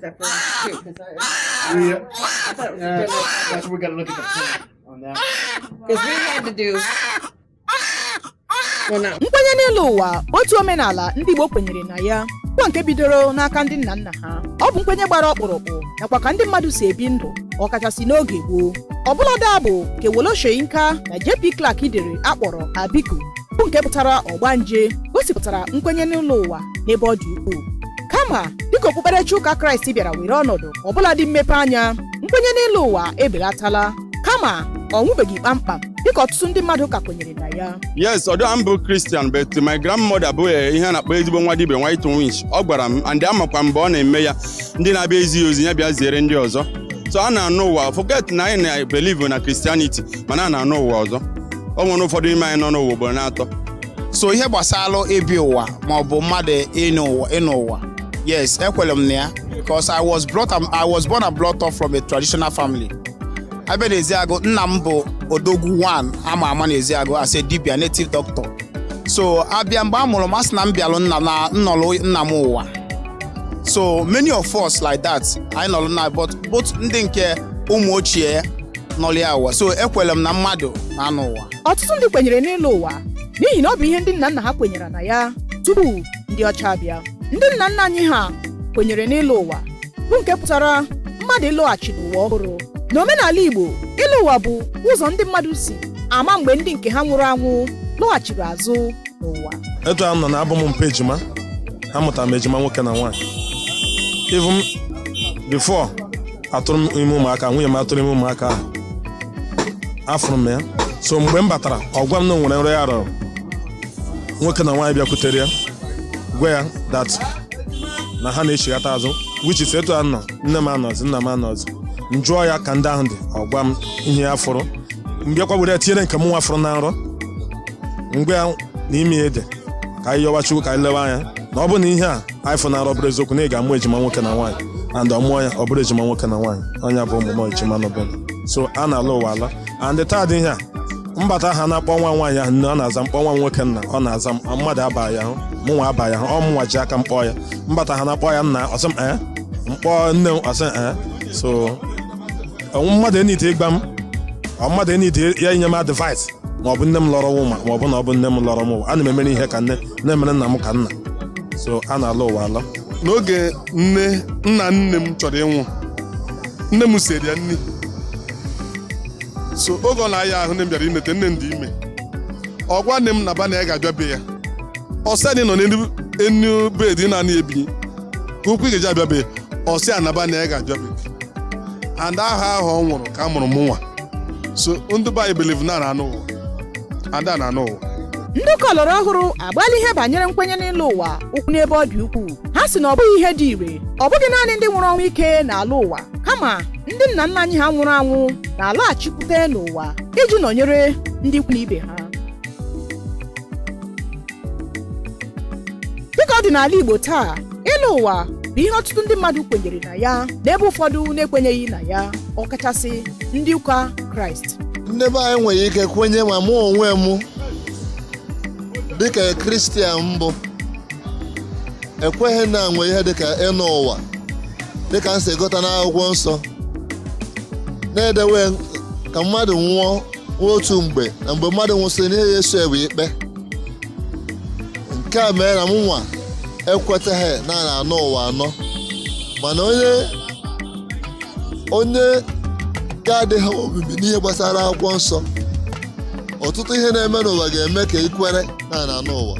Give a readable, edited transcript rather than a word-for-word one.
that for too? I thought it was a general That's we got to look at the plan on that. because we had to do. Well, no. Nkwenye n'elu ụwa otu omenala ndị Igbo kwenyere na ya bụ nke bidoro n'aka ndị nna nna ha. Ọ bụ nkwenye gbara ọkpụrụkpụ nakwa ka ndị mmadụ si ebi ndụ ọkachasị n'oge gboo. Ọbụladị bụ nke Wole Soyinka na JP Clark dere akpọrọ Abiku bụ nke pụtara ọgbanje gosipụtara nkwenye n'elu ụwa n'ebe ọ dị ukwuu. Kama dịka okpukperechi ụka Kraịst bịara were ọnọdụ ọbụladị mmepe anya, nkwenye n'elu ụwa ebelatala kama ọ nwụbeghị kpamkpam dịka ọtụtụ ndị mmadụ ka kwenyere na ya. Yes, although I'm a Christian, but my grandmother bụ ihe na-akpọ ezigbo nwa dibịa white witch. Ọ gwara m and amakwa mgbe ọ na-eme ya ndị na-abịa ezi ozi ya bịa ziere ndị ọzọ. So a na-anụ ụwa, forget na anyị na-believe na Christianity, mana a na-anụ ụwa ọzọ. Ọ nwere ụfọdụ ime anyị nọ n'ụwa ugboro na-atọ. So ihe gbasara ibi ụwa ma ọ bụ mmadụ ịnụ ụwa, yes, ekwere m na ya because I was born and brought up from a traditional family. Abịa n'Eziagụ, nna m bụ Odogwu 1 ama na Eziagụ as a dibia native doctor. So abịa mgbe a mụrụ m asị na m bịalụ nnọrọ nna m ụwa. So many of us like that anyị nọrọ na both ndị nke ụmụ ochie nọrọ ya ụwa. So ekwere m na mmadụ na-anụ ụwa. Ọtụtụ ndị kwenyere n'elu ụwa n'ihi na ọ bụ ihe ndị nna nna ha kwenyere na ya tupu ndị ọcha abịa. Ndị nna nna anyị ha kwenyere n'elu ụwa bụ nke pụtara mmadụ ịlọghachi n'ụwa ọhụrụ. N'omenala Igbo, ịlụ ụwa bụ ụzọ ndị mmadụ si ama mgbe ndị nke ha nwụrụ anwụ lọghachiri azụ n'ụwa. Etu a nọ na abụ m mpa ejima, amụtara m ejima nwoke na nwaanyị. Even before atụrụ m ime ụmụaka, nwunye m atụrụ ime ụmụaka ahụ, afụrụ m ya. So mgbe m batara, ọ gwa m na nwere nrọ ya rọrọ, nwoke na nwaanyị bịakwutere ya gwa ya that na ha na-echighata azụ, which is etu a nọ, nne m anọzi, nna m anọzi. M jụọ ya ka ndị ahụ dị, ọ gwa m ihe ya fụrụ. M bịakwa were tinyere nke m nwa fụrụ na nrọ, mgbe ya n'ime ede ka anyị yọwa Chukwu ka anyị lewe anya na ọ bụ na ihe a anyị fụ na nrọ bụrụ eziokwu na ị ga-amụ ejima nwoke na nwaanyị and ọmụọ ya ọ bụrụ ejima nwoke na nwaanyị, onye bụ ọmụmụ ejima n'ọbụla. So a na-alụ ụwa ala and taa dị ihe a mbata ha na-akpọ nwa nwaanyị ahụ nne ọ na-aza mkpọ nwa nwoke nna ọ na-aza mmadụ abaghị ahụ mụnwa abaghị ahụ ọ mụnwa ji aka mkpọ ya mbata ha na-akpọ ya nna ọsị m mkpọ nne m ọsị so mmadụ enite ịgba m mmadụ enite ya inye m advice ma ọ bụ nne m lọrọ ụma ma ọ bụ na ọ bụ nne m lọrọ m ụwa. Ana m emere ihe ka nne na-emere nna m ka nna. So a na-alụ ụwa alọ. N'oge nna nne m chọrọ ịnwụ, nne m siri ya nri. So oge ọ na-aya ahụ nne m bịara inete, nne m dị ime. Ọ gwa nne m na ba na ya ga-abịa be ya. Ọ sị anyị nọ n'enu bed na-anị ebi ka ukwu ga-eji abịa be ya. Ọ sị anaba na ya ga-abịa be ya. And aha ahụ ọ nwụrụ ka a mụrụ m nwa. So ndị be anyị believe na na-anụ ụwa and a na-anụ ụwa. Ndị ụka ọlọrọ ọhụrụ agbalị ihe banyere nkwenye n'ịlụ ụwa ụkwụ n'ebe ọ dị ukwuu. Ha sị na ọ bụghị ihe dị ire, ọ bụghị naanị ndị nwụrụ ọnwụ ike na-alụ ụwa, kama ndị nna nna anyị ha nwụrụ anwụ na-alaghachikwute n'ụwa iji nọnyere ndị ikwu na ibe ha. Dịka ọ dị n'ala Igbo taa, ịlụ ụwa bụ ihe ọtụtụ ndị mmadụ kwenyere na ya n'ebe ụfọdụ na-ekwenyeghị na ya, ọkachasị ndị ụka Kraịst. Ndị be anyị nwere ike kwenye ma mụ onwe m dịka Kristian mbụ ekweghị na nwe ihe dịka ịnụ ụwa dịka m si gụta n'akwụkwọ nsọ na-edewe ka mmadụ nwụọ otu mgbe na mgbe mmadụ nwụsịrị n'ihe ya eso ewe ikpe. Nke a mere na mụnwa ekwetaghị na na-anụ ụwa anọ, mana onye ga-adịghị obibi n'ihe gbasara akwụkwọ nsọ, ọtụtụ ihe na-eme n'ụwa ga-eme ka ikwere na na-anụ ụwa.